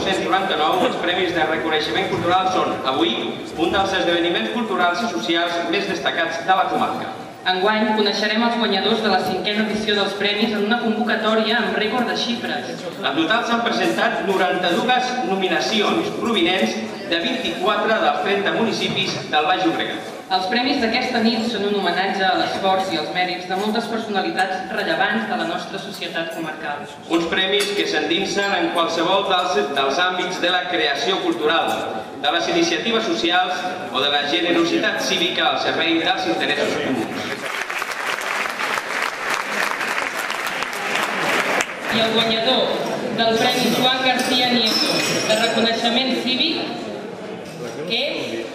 1999, els Premis de Reconeixement Cultural són, avui, un dels esdeveniments culturals i socials més destacats de la comarca. Enguany coneixerem els guanyadors de la 5a edició dels premis en una convocatòria amb rècord de xifres. En total s'han presentat 92 nominacions provinents de 24 dels 30 municipis del Baix Llobregat. Els premis d'aquesta nit són un homenatge a l'esforç i els mèrits de moltes personalitats rellevants de la nostra societat comarcal. Uns premis que s'endinsen en qualsevol dels àmbits de la creació cultural, de les iniciatives socials o de la generositat cívica al servei dels interessos comuns. I el guanyador del Premi Joan García Nieto de reconeixement cívic és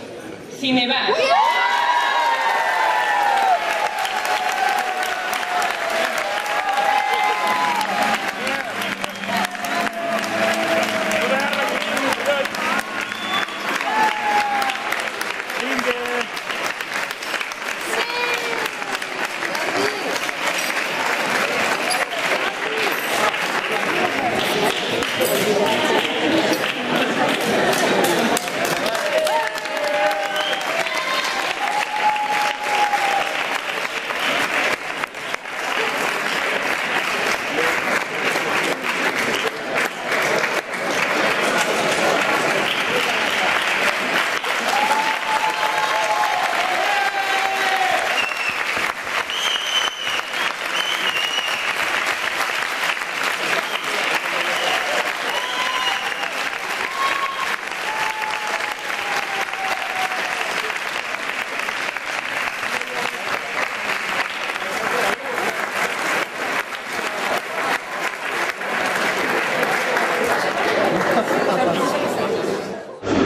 Cinebaix.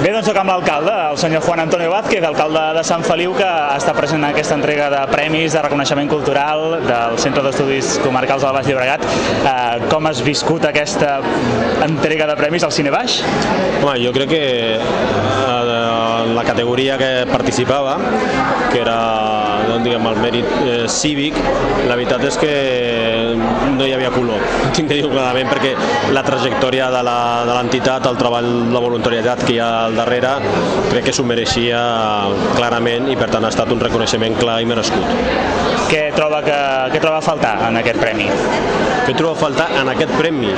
Bé, doncs soc amb l'alcalde, el senyor Juan Antonio Vázquez, alcalde de Sant Feliu, que està present en aquesta entrega de premis de reconeixement cultural del Centre d'Estudis Comarcals del Baix Llobregat. Com has viscut aquesta entrega de premis al Cinebaix? Home, jo crec que la categoria que participava, que era diguem, el mèrit cívic, la veritat és que no hi havia color, tinc que dir-ho clarament, perquè la trajectòria de l'entitat, el treball de voluntariat que hi ha al darrere, crec que s'ho mereixia clarament i per tant ha estat un reconeixement clar i merescut. Què troba a faltar en aquest premi? Què troba a faltar en aquest premi?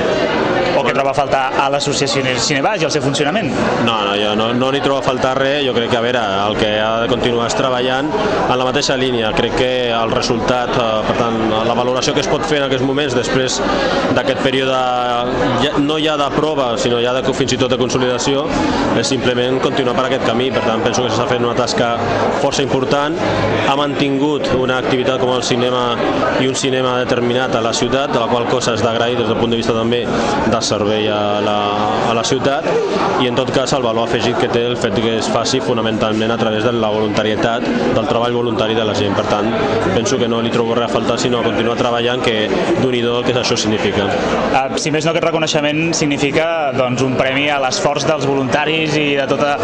O què troba a faltar a l'associació Cinebaix i al seu funcionament? No n'hi troba a faltar res. Jo crec que, a veure, el que ha de continuar és treballant en la mateixa línia. Crec que el resultat, per tant, la valoració que es pot fer en aquests moments després d'aquest període no ja de prova, sinó ja fins i tot de consolidació, és simplement continuar per aquest camí. Per tant, penso que s'està fent una tasca força important. Ha mantingut una activitat com el cinema i un cinema determinat a la ciutat, de la qual cosa és d'agrair des del punt de vista també de servei a la ciutat, i en tot cas el valor afegit que té el fet que es faci fonamentalment a través de la voluntarietat, del treball voluntari de la gent. Per tant, penso que no li trobo res a faltar, sinó continuar treballant, que d'un-i-do el que això significa. Si més no, aquest reconeixement significa un premi a l'esforç dels voluntaris i de tota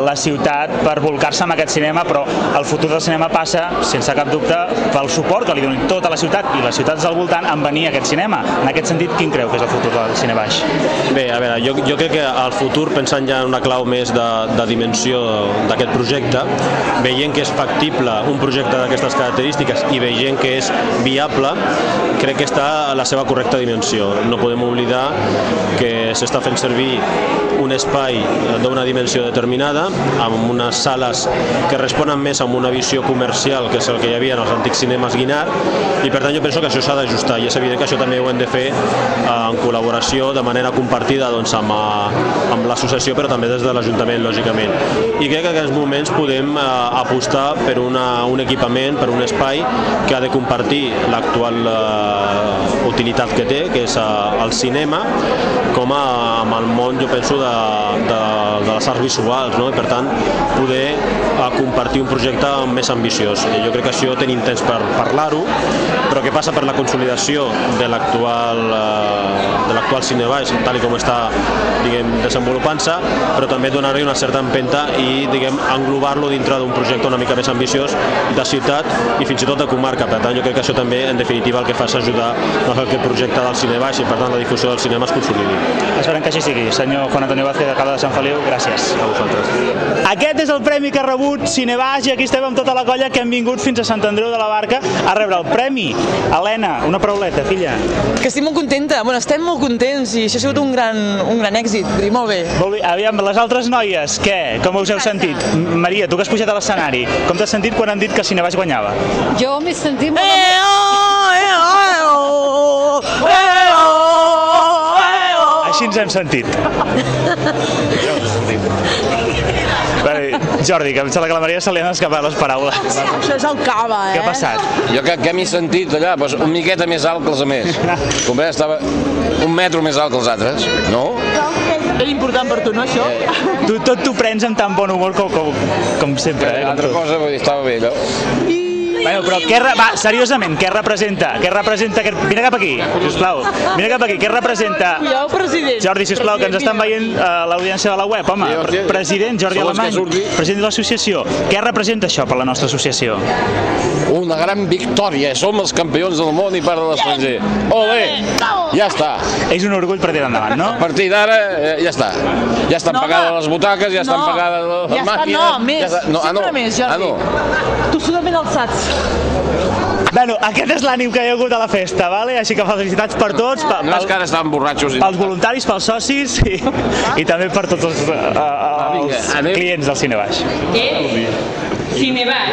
la ciutat per volcar-se en aquest cinema, però el futur del cinema passa, sense cap dubte, pel suport que li doni tota la ciutat i les ciutats del voltant en venir a aquest cinema. En aquest sentit, quin creu que és el futur del Cinebaix? Bé, a veure, jo crec que el futur, pensant ja en una clau més de dimensió d'aquest projecte, veient que és factible un projecte d'aquestes característiques i veient que és viable, crec que està a la seva correcta dimensió. No podem oblidar que s'està fent servir un espai d'una dimensió determinada, amb unes sales que responen més a una visió comercial, que és el que hi havia en els antics cinemes Guinart, i per tant jo penso que això s'ha d'ajustar, i és evident que això també ho hem de fer en col·laboració, de manera compartida amb l'associació, però també des de l'Ajuntament, lògicament. I crec que en aquests moments podem apostar per un equipament, per un espai que ha de compartir l'actual utilitat que té, que és el cinema, com amb el món, jo penso, de les arts visuals, no? I per tant poder compartir un projecte més ambiciós. Jo crec que això tenim temps per parlar-ho, però que passa per la consolidació de l'actual Cinebaix, tal com està desenvolupant-se, però també donar-li una certa empenta i englobar-lo dintre d'un projecte una mica més ambiciós de ciutat i fins i tot de comarca. Per tant, jo crec que això també, en definitiva, el que fa és ajudar a que aquest projecte del Cinebaix i, per tant, la difusió del cinema es consolidi. Esperem que així sigui. Senyor Juan Antonio Vázquez, alcalde de Sant Feliu, gràcies. A vosaltres. Aquest és el premi que ha rebut Cinebaix i aquí estem amb tota la colla que hem vingut fins a Sant Andreu de la Barca a rebre el premi. Helena, una parauleta, filla. Que estic molt contenta, bueno, estem molt contents i això ha sigut un gran èxit, molt bé. Aviam, les altres noies, què? Com us heu sentit? Maria, tu que has pujat a l'escenari, com t'has sentit quan han dit que Cinebaix guanyava? Jo m'he sentit molt... Així ens hem sentit. Jordi, que em sembla que a la Maria se li han escapat les paraules. Això és el cava, Què ha passat? Jo que m'he sentit allà, una miqueta més alt que els altres. Com bé, estava un metro més alt que els altres, no? Era important per tu, no, això? Tu tot t'ho prens amb tan bon humor com sempre. Altra cosa, estava bé, no? Bueno, però seriosament, què representa? Vine cap aquí, sisplau. Vine cap aquí, què representa? Jo, president. Jordi, sisplau, que ens estan veient l'audiència de la web, home. President Jordi Alemany, president de l'associació. Què representa això per la nostra associació? Una gran victòria, som els campions del món i part de l'estranger. Olé! Ja està. És un orgull per tirar endavant, no? A partir d'ara, ja està. Ja estan pagades les butaques, ja estan pagades les màquines. No, més, sempre més, Jordi. Totalment alçats. Bueno, aquest és l'ànim que hi ha hagut a la festa, vale? Així que felicitats per tots. No és que ara estaven borratxos. Pels voluntaris, pels socis i també per tots els clients del Cinebaix. Cinebaix.